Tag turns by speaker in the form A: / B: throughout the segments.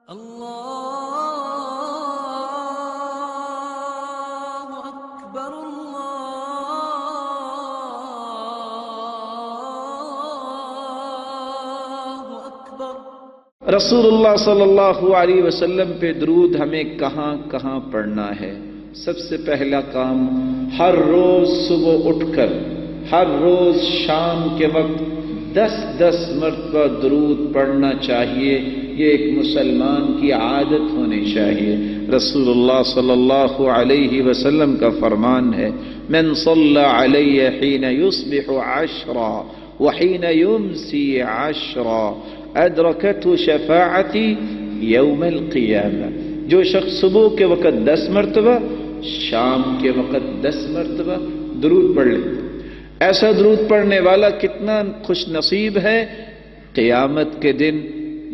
A: اللہ اکبر اللہ اکبر۔
B: رسول اللہ صلی اللہ علیہ وسلم پہ درود ہمیں کہاں کہاں پڑھنا ہے؟ سب سے پہلا کام، ہر روز صبح اٹھ کر ہر روز شام کے وقت 10 مرتبہ درود پڑھنا چاہیے۔ یہ ایک مسلمان کی عادت ہونی چاہیے۔ رسول اللہ صلی اللہ علیہ وسلم کا فرمان ہے، من صلی علی حین یصبح 10 وحین یمسی 10 ادرکته شفاعتی یوم القیامہ۔ جو شخص صبح کے وقت 10 مرتبہ، شام کے وقت 10 مرتبہ درود پڑھ لے، ایسا درود پڑھنے والا کتنا خوش نصیب ہے۔ قیامت کے دن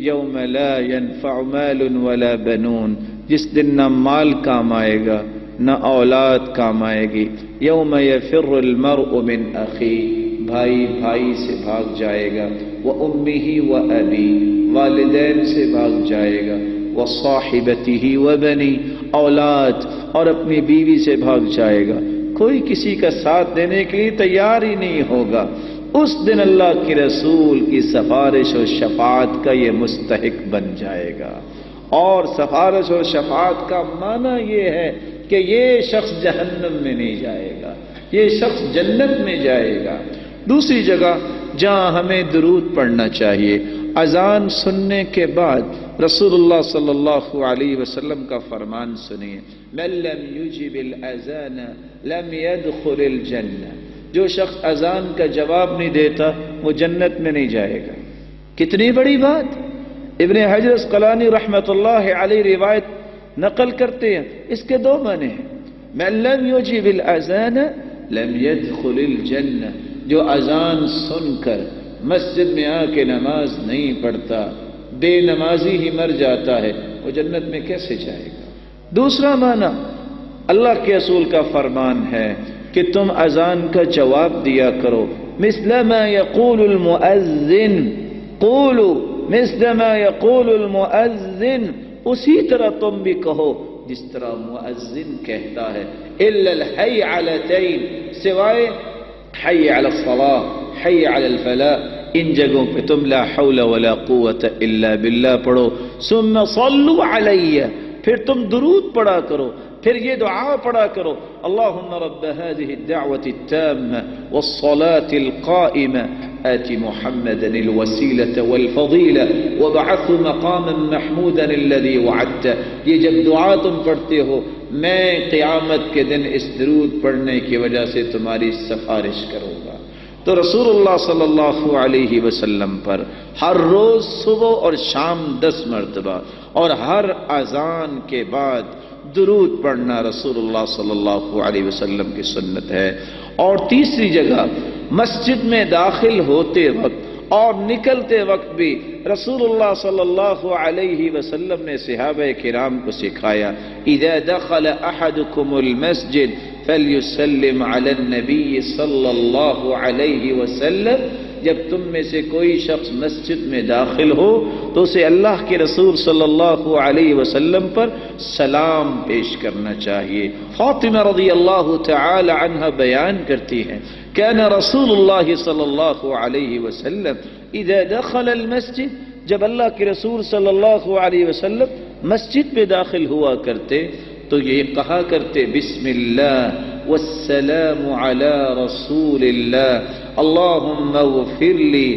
B: یوم لا ينفع مال ولا بنون، جس دن نہ مال کام آئے گا نہ اولاد کام آئے گی۔ یوم یفر المرء من اخی، بھائی بھائی سے بھاگ جائے گا، وامہ وابی، والدین سے بھاگ جائے گا، وصاحبتہ وبنی، اولاد اور اپنی بیوی سے بھاگ جائے گا۔ کوئی کسی کا ساتھ دینے کے لیے تیار ہی نہیں ہوگا۔ اس دن اللہ کے رسول کی سفارش و شفاعت کا یہ مستحق بن جائے گا۔ اور سفارش اور شفاعت کا معنی یہ ہے کہ یہ شخص جہنم میں نہیں جائے گا، یہ شخص جنت میں جائے گا۔ دوسری جگہ جہاں ہمیں درود پڑھنا چاہیے، اذان سننے کے بعد رسول اللہ صلی اللہ علیہ وسلم کا فرمان سنیے، من لم یجب الاذان لم يدخل الجنہ۔ جو شخص اذان کا جواب نہیں دیتا وہ جنت میں نہیں جائے گا۔ کتنی بڑی بات! ابن حجر اسقلانی رحمۃ اللہ علیہ روایت نقل کرتے ہیں، اس کے 2 معنی ہیں۔ من لم یجب الاذان لم يدخل الجنہ، جو اذان سن کر مسجد میں آ کے نماز نہیں پڑھتا، بے نمازی ہی مر جاتا ہے، وہ جنت میں کیسے جائے گا؟ دوسرا معنی، اللہ کے رسول کا فرمان ہے کہ تم اذان کا جواب دیا کرو، مثل ما یقول المؤذن، قولوا مثل ما یقول المؤذن، اسی طرح تم بھی کہو جس طرح مؤذن کہتا ہے، الا الحی علتین، سوائے حی علی الصلاۃ، حی علی الفلاح، ان جگہوں پہ تم لا حول ولا قوت الا باللہ پڑھو۔ ثم صلوا علی، پھر تم درود پڑھا کرو، پھر یہ دعا پڑھا کرو، اللہم رب هذه الدعوة التامة والصلاة القائمة آت محمدا الوسيلة والفضيلة وابعثه مقاما محمودا الذي وعدته۔ یہ جب دعا تم پڑھتے ہو، میں قیامت کے دن اس درود پڑھنے کی وجہ سے تمہاری سفارش کروں گا۔ تو رسول اللہ صلی اللہ علیہ وسلم پر ہر روز صبح اور شام 10 مرتبہ اور ہر اذان کے بعد درود پڑھنا رسول اللہ صلی اللہ علیہ وسلم کی سنت ہے۔ اور تیسری جگہ، مسجد میں داخل ہوتے وقت اور نکلتے وقت بھی رسول اللہ صلی اللہ علیہ وسلم نے صحابہ کرام کو سکھایا، اذا دخل احدکم المسجد فلیسلم علی النبی صلی اللہ علیہ وسلم۔ جب تم میں سے کوئی شخص مسجد میں داخل ہو تو اسے اللہ کے رسول صلی اللہ علیہ وسلم پر سلام پیش کرنا چاہیے۔ فاطمہ رضی اللہ تعالی عنہ بیان کرتی ہیں، کان رسول اللہ صلی اللہ علیہ وسلم اذا دخل المسجد، جب اللہ کے رسول صلی اللہ علیہ وسلم مسجد میں داخل ہوا کرتے تو یہ کہا کرتے، بسم اللہ والسلام علی رسول اللہ، اللہم اغفر لی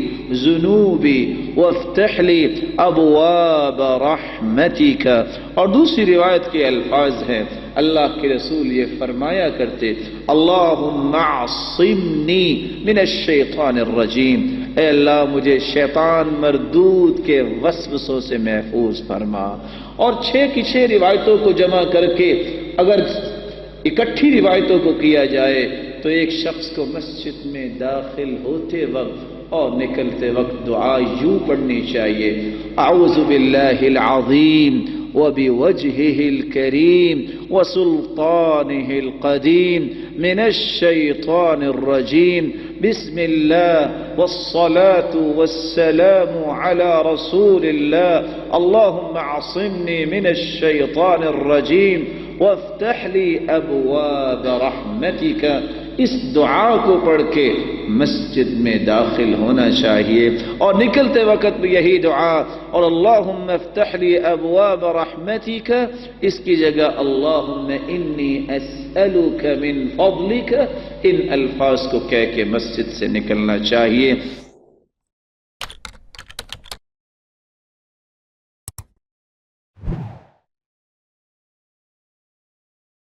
B: ذنوبی وافتح لی ابواب رحمتک۔ اور دوسری روایت کے الفاظ ہیں، اللہ کے رسول یہ فرمایا کرتے، اللہم اعصمنی من الشیطان الرجیم، اے اللہ مجھے شیطان مردود کے وسوسوں سے محفوظ فرما۔ اور 6 کی 6 روایتوں کو جمع کر کے اگر اکٹھی روایتوں کو کیا جائے تو ایک شخص کو مسجد میں داخل ہوتے وقت اور نکلتے وقت دعا یوں پڑھنی چاہیے، اعوذ باللہ العظیم وبوجهه الكريم وسلطانه القديم من الشيطان الرجيم بسم الله والصلاة والسلام على رسول الله اللهم اعصمني من الشيطان الرجيم وافتح لي ابواب رحمتك. اس دعا کو پڑھ کے مسجد میں داخل ہونا چاہیے اور نکلتے وقت بھی یہی دعا. اور اللہم افتح لی ابواب رحمتک اس کی جگہ اللہم انی اسألک من فضلک، ان الفاظ کو کہہ کے مسجد سے نکلنا چاہیے.